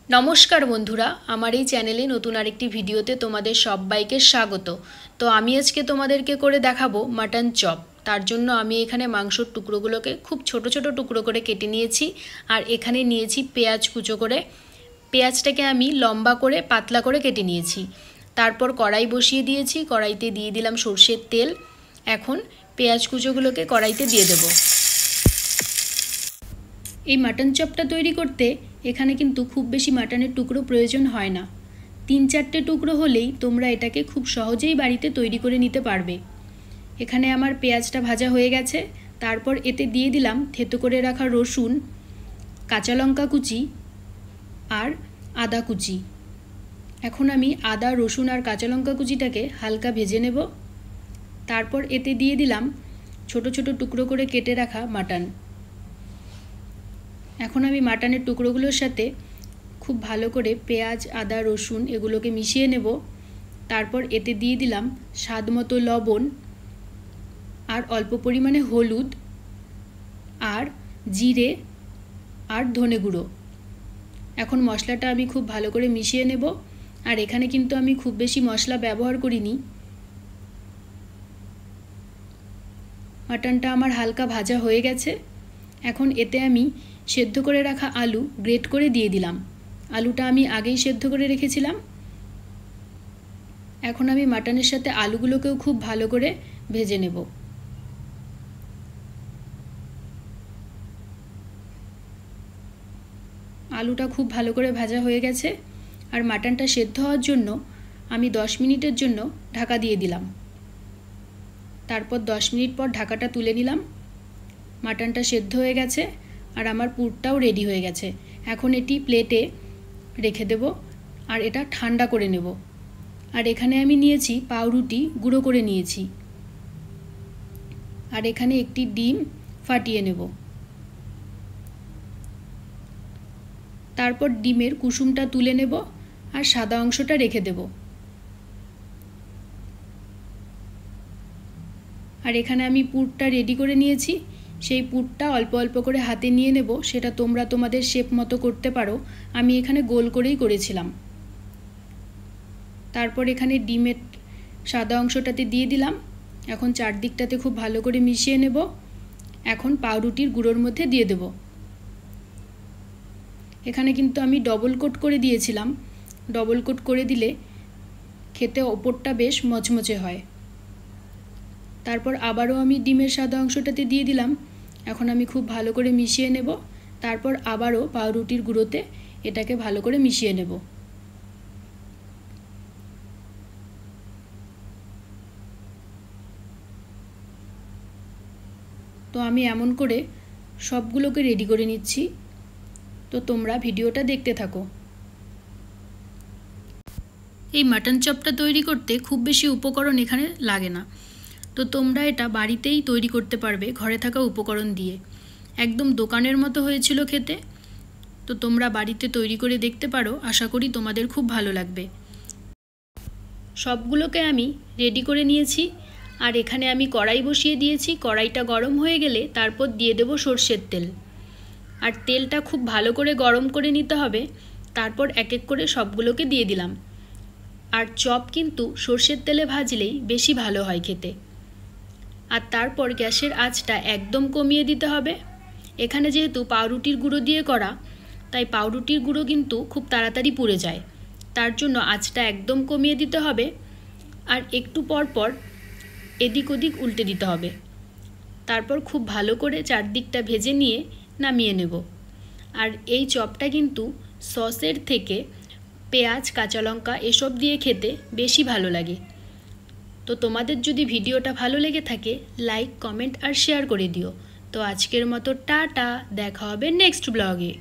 নমস্কার বন্ধুরা, আমার এই চ্যানেলে নতুন আরেকটি ভিডিওতে তোমাদের সবাইকে স্বাগত। তো আমি আজকে তোমাদেরকে করে দেখাবো মাটন চপ। তার জন্য আমি এখানে মাংসর টুকরোগুলোকে খুব ছোট ছোট টুকরো করে কেটে নিয়েছি। আর এখানে নিয়েছি পেঁয়াজ কুচো করে। পেঁয়াজটাকে আমি লম্বা করে পাতলা করে কেটে নিয়েছি। তারপর কড়াই বসিয়ে দিয়েছি, কড়াইতে দিয়ে দিলাম সর্ষের তেল। এখন পেঁয়াজ কুচোগুলোকে কড়াইতে দিয়ে দেবো। এই মাটন চপটা তৈরি করতে এখানে কিন্তু খুব বেশি মাটনের টুকরো প্রয়োজন হয় না। 3-4টে টুকরো হলেই তোমরা এটাকে খুব সহজেই বাড়িতে তৈরি করে নিতে পারবে। এখানে আমার পেঁয়াজটা ভাজা হয়ে গেছে। তারপর এতে দিয়ে দিলাম থেতো করে রাখা রসুন, কাঁচা লঙ্কা কুচি আর আদা কুচি। এখন আমি আদা, রসুন আর কাঁচা লঙ্কা কুচিটাকে হালকা ভেজে নেব। তারপর এতে দিয়ে দিলাম ছোট ছোট টুকরো করে কেটে রাখা মাটন। এখন আমি মাটনের টুকরোগুলোর সাথে খুব ভালো করে পেঁয়াজ, আদা, রসুন এগুলোকে মিশিয়ে নেব। তারপর এতে দিয়ে দিলাম স্বাদ মতো লবণ আর অল্প পরিমাণে হলুদ আর জিরে আর ধনে গুঁড়ো। এখন মশলাটা আমি খুব ভালো করে মিশিয়ে নেব। আর এখানে কিন্তু আমি খুব বেশি মশলা ব্যবহার করিনি। মাটনটা আমার হালকা ভাজা হয়ে গেছে। এখন এতে আমি সেদ্ধ করে রাখা আলু গ্রেট করে দিয়ে দিলাম। আলুটা আমি আগেই সেদ্ধ করে রেখেছিলাম। এখন আমি মাটনের সাথে আলুগুলোকেও খুব ভালো করে ভেজে নেব। আলুটা খুব ভালো করে ভাজা হয়ে গেছে। আর মাটনটা সেদ্ধ হওয়ার জন্য আমি 10 মিনিটের জন্য ঢাকা দিয়ে দিলাম। তারপর 10 মিনিট পর ঢাকাটা তুলে নিলাম। মাটনটা সেদ্ধ হয়ে গেছে আর আমার পুরটাও রেডি হয়ে গেছে। এখন এটি প্লেটে রেখে দেব আর এটা ঠান্ডা করে নেব। আর এখানে আমি নিয়েছি পাউরুটি, গুঁড়ো করে নিয়েছি। আর এখানে একটি ডিম ফাটিয়ে নেব। তারপর ডিমের কুসুমটা তুলে নেব আর সাদা অংশটা রেখে দেব। আর এখানে আমি পুরটা রেডি করে নিয়েছি। সেই পুরটা অল্প অল্প করে হাতে নিয়ে নেব। সেটা তোমরা তোমাদের শেপ মতো করতে পারো। আমি এখানে গোল করেই করেছিলাম। তারপর এখানে ডিমের সাদা অংশটাতে দিয়ে দিলাম। এখন চারদিকটাতে খুব ভালো করে মিশিয়ে নেব। এখন পাউরুটির গুঁড়োর মধ্যে দিয়ে দেব। এখানে কিন্তু আমি ডবল কোট করে দিয়েছিলাম। ডবল কোট করে দিলে খেতে ওপরটা বেশ মচমচে হয়। তারপর আবারও আমি ডিমের সাদা অংশটাতে দিয়ে দিলাম। এখন আমি খুব ভালো করে মিশিয়ে নেব। তারপর আবারও পাউরুটির গুঁড়োতে এটাকে ভালো করে মিশিয়ে নেব। তো আমি এমন করে সবগুলোকে রেডি করে নিচ্ছি। তো তোমরা ভিডিওটা দেখতে থাকো। এই মাটন চপটা তৈরি করতে খুব বেশি উপকরণ এখানে লাগে না। তো তোমরা এটা বাড়িতেই তৈরি করতে পারবে ঘরে থাকা উপকরণ দিয়ে। একদম দোকানের মতো হয়েছিল খেতে। তো তোমরা বাড়িতে তৈরি করে দেখতে পারো। আশা করি তোমাদের খুব ভালো লাগবে। সবগুলোকে আমি রেডি করে নিয়েছি। আর এখানে আমি কড়াই বসিয়ে দিয়েছি। কড়াইটা গরম হয়ে গেলে তারপর দিয়ে দেব সর্ষের তেল। আর তেলটা খুব ভালো করে গরম করে নিতে হবে। তারপর এক এক করে সবগুলোকে দিয়ে দিলাম। আর চপ কিন্তু সর্ষের তেলে ভাজলেই বেশি ভালো হয় খেতে। আর তারপর গ্যাসের আঁচটা একদম কমিয়ে দিতে হবে। এখানে যেহেতু পাউরুটির গুঁড়ো দিয়ে করা, তাই পাউরুটির গুঁড়ো কিন্তু খুব তাড়াতাড়ি পুড়ে যায়। তার জন্য আঁচটা একদম কমিয়ে দিতে হবে। আর একটু পর পর এদিক ওদিক উল্টে দিতে হবে। তারপর খুব ভালো করে চারদিকটা ভেজে নিয়ে নামিয়ে নেব। আর এই চপটা কিন্তু সসের থেকে পেঁয়াজ, কাঁচা লঙ্কা এসব দিয়ে খেতে বেশি ভালো লাগে। তো তোমাদের যদি ভিডিওটা ভালো লেগে থাকে লাইক, কমেন্ট আর শেয়ার করে দিও। তো আজকের মতো টাটা, দেখা হবে নেক্সট ব্লগে।